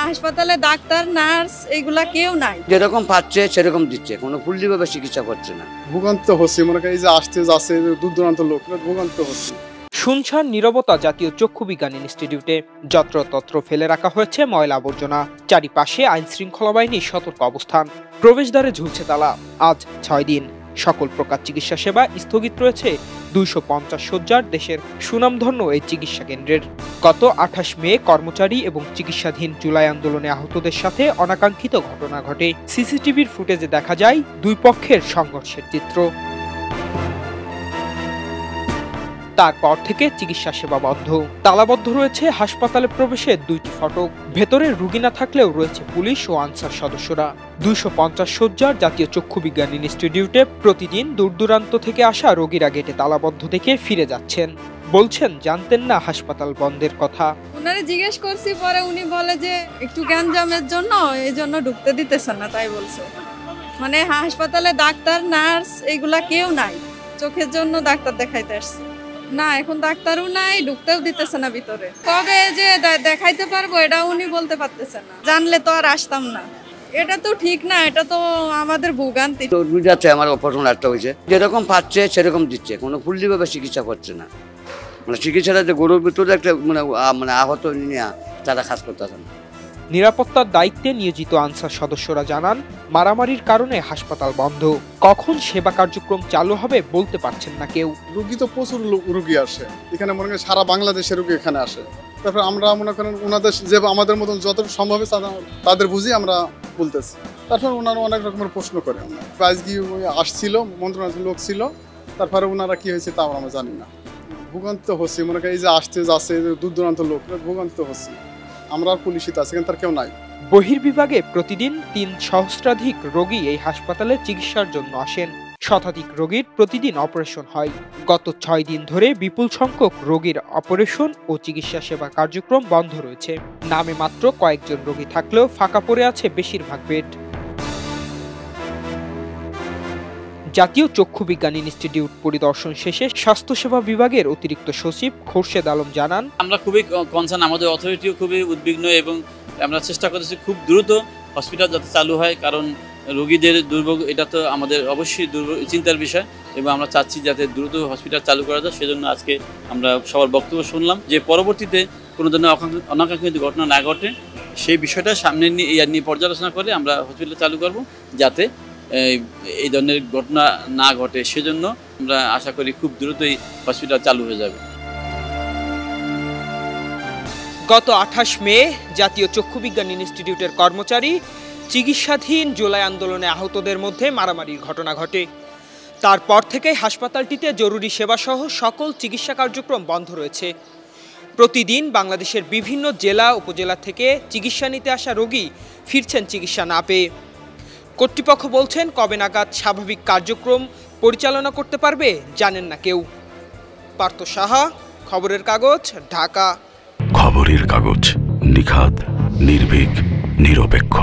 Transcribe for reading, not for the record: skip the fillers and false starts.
হাসপাতালে doctor nurse এগুলা কেউ নাই, যেরকম পাচ্ছে সেরকম দিচ্ছে, কোনো ফুল্লিভাবে চিকিৎসা করছে না। ভোগান্ত হচ্ছে, মনে করি এই যে আসতে যাচ্ছে দূর দূরান্ত লোক ভোগান্ত হচ্ছে। শুনশান নীরবতা জাতীয় চক্ষু বিজ্ঞান ইনস্টিটিউটে। যত্রতত্র ফেলে রাখা হয়েছে ময়লা আবর্জনা, চারিপাশে আইন শৃঙ্খলা বাহিনীর সতর্ক অবস্থান, প্রবেশদ্বারে ঝুলছে তালা। আজ 6 দিন সকল প্রকার চিকিৎসা সেবা স্থগিত রয়েছে 250 শয্যার দেশের সুনামধন্য এই চিকিৎসা কেন্দ্রের। গত 28 মে কর্মচারী এবং চিকিৎসাধীন জুলাই আন্দোলনে আহতদের সাথে অনাকাঙ্ক্ষিত ঘটনা ঘটে। সিসিটিভির ফুটেজে দেখা যায় দুই পক্ষের সংঘর্ষের চিত্র। তারপর থেকে চিকিৎসা সেবা বন্ধ, তালাবদ্ধ রয়েছে হাসপাতালে প্রবেশের 2টি ফটক। ভেতরে রোগী না থাকলেও রয়েছে পুলিশ ও আনসার সদস্যরা। 250 শয্যার জাতীয় চক্ষু বিজ্ঞান ইনস্টিটিউটে প্রতিদিন দূর দূরান্ত থেকে আসা রোগীরা গেটে তালাবদ্ধ থেকে ফিরে যাচ্ছেন। বলছেন জানতেন না হাসপাতাল বন্ধের কথা। ওনারে জিজ্ঞেস করছি, পরে উনি বলে যে একটু গ্যাঞ্জামের জন্য এই জন্য ঢুকতে দিতেছেন না, তাই বলছে। মানে হাসপাতালে ডাক্তার নার্স এগুলা কেউ নাই, চোখের জন্য ডাক্তার দেখাইতে আসছে না, এখন ডাক্তারও নাই, ঢুকতেও দিতেছে না ভিতরে। কবে যে দেখাইতে পারবো এটা উনি বলতে পারতেছেন না, জানলে তো আর আসতাম না। এটা তো ঠিক না, এটা তো আমাদের ভোগান্তি। যাচ্ছে আমার অপারেশন একটা হয়েছে, যেরকম পাচ্ছে সেরকম দিচ্ছে, কোনো ফুল্লিভাবে চিকিৎসা করছে না। মানে চিকিৎসাটা যে গরুর ভিতরে একটা মানে আহত নিয়ে তারা কাজ করতেছে না। নিরাপত্তার দায়িত্বে নিয়োজিত আনসার সদস্যরা জানান, মারামারির কারণে হাসপাতাল বন্ধ। কখন সেবা কার্যক্রম চালু হবে বলতে পারছেন না কেউ। রুগী তো প্রচুর রুগী আসে এখানে, মনে করেন সারা বাংলাদেশের রুগী এখানে আসে। তারপর আমরা মনে করেন ওনাদের যে আমাদের মতন যতটুকু সম্ভব তাদের বুঝি আমরা বলতেছি। তারপর ওনারা অনেক রকমের প্রশ্ন করে। আমরা আজকে আসছিল মন্ত্রণালয়ের লোক ছিল, তারপরে ওনারা কি হয়েছে তা আমরা জানি না। ভোগান্ত হচ্ছে, মনে করি এই যে আসতে যাচ্ছে দূর দূরান্ত লোক ভোগান্ত হচ্ছে। আমরা পুলিশিত আছে, কিন্তু তার কেউ নাই। বহির্বিভাগে প্রতিদিন 3 সহস্রাধিক রোগী এই হাসপাতালে চিকিৎসার জন্য আসেন। শতাধিক রোগীর প্রতিদিন অপারেশন হয়। গত 6 দিন ধরে বিপুল সংখ্যক রোগীর অপারেশন ও চিকিৎসা সেবা কার্যক্রম বন্ধ রয়েছে। নামে মাত্র কয়েকজন রোগী থাকলেও ফাঁকা পড়ে আছে বেশিরভাগ বেড। জাতীয় চক্ষু বিজ্ঞান ইনস্টিটিউট পরিদর্শন শেষে স্বাস্থ্যসেবা বিভাগের অতিরিক্ত সচিব খোরশেদ আলম জানান, আমরা খুবই কনসার্ন, আমাদের অথরিটিও খুবই উদ্বিগ্ন এবং আমরা চেষ্টা করতেছি খুব দ্রুত হসপিটাল যাতে চালু হয়, কারণ রোগীদের দুর্ভোগ এটা তো আমাদের অবশ্যই চিন্তার বিষয় এবং আমরা চাচ্ছি যাতে দ্রুত হসপিটাল চালু করা যায়। সেজন্য আজকে আমরা সবার বক্তব্য শুনলাম যে পরবর্তীতে কোনো ধরনের অনাকাঙ্ক্ষিত ঘটনা না ঘটে সেই বিষয়টা সামনে নিয়ে পর্যালোচনা করে আমরা হসপিটাল চালু করব, যাতে এই ধরনের ঘটনা না ঘটে। সেজন্য আমরা আশা করি খুব দ্রুতই হসপিটাল চালু হয়ে যাবে। গত 28 মে জাতীয় চক্ষু বিজ্ঞান ইনস্টিটিউটের কর্মচারী চিকিৎসাধীন জুলাই আন্দোলনে আহতদের মধ্যে মারামারির ঘটনা ঘটে। তারপর থেকেই হাসপাতালটিতে জরুরি সেবাসহ সকল চিকিৎসা কার্যক্রম বন্ধ রয়েছে। প্রতিদিন বাংলাদেশের বিভিন্ন জেলা উপজেলা থেকে চিকিৎসা নিতে আসা রোগী ফিরছেন চিকিৎসা না পেয়ে। কর্তৃপক্ষ বলছেন কবে নাগাদ স্বাভাবিক কার্যক্রম পরিচালনা করতে পারবে জানেন না কেউ। পার্থ সাহা, খবরের কাগজ, ঢাকা। খবরের কাগজ, নিখাদ, নির্ভীক, নিরপেক্ষ।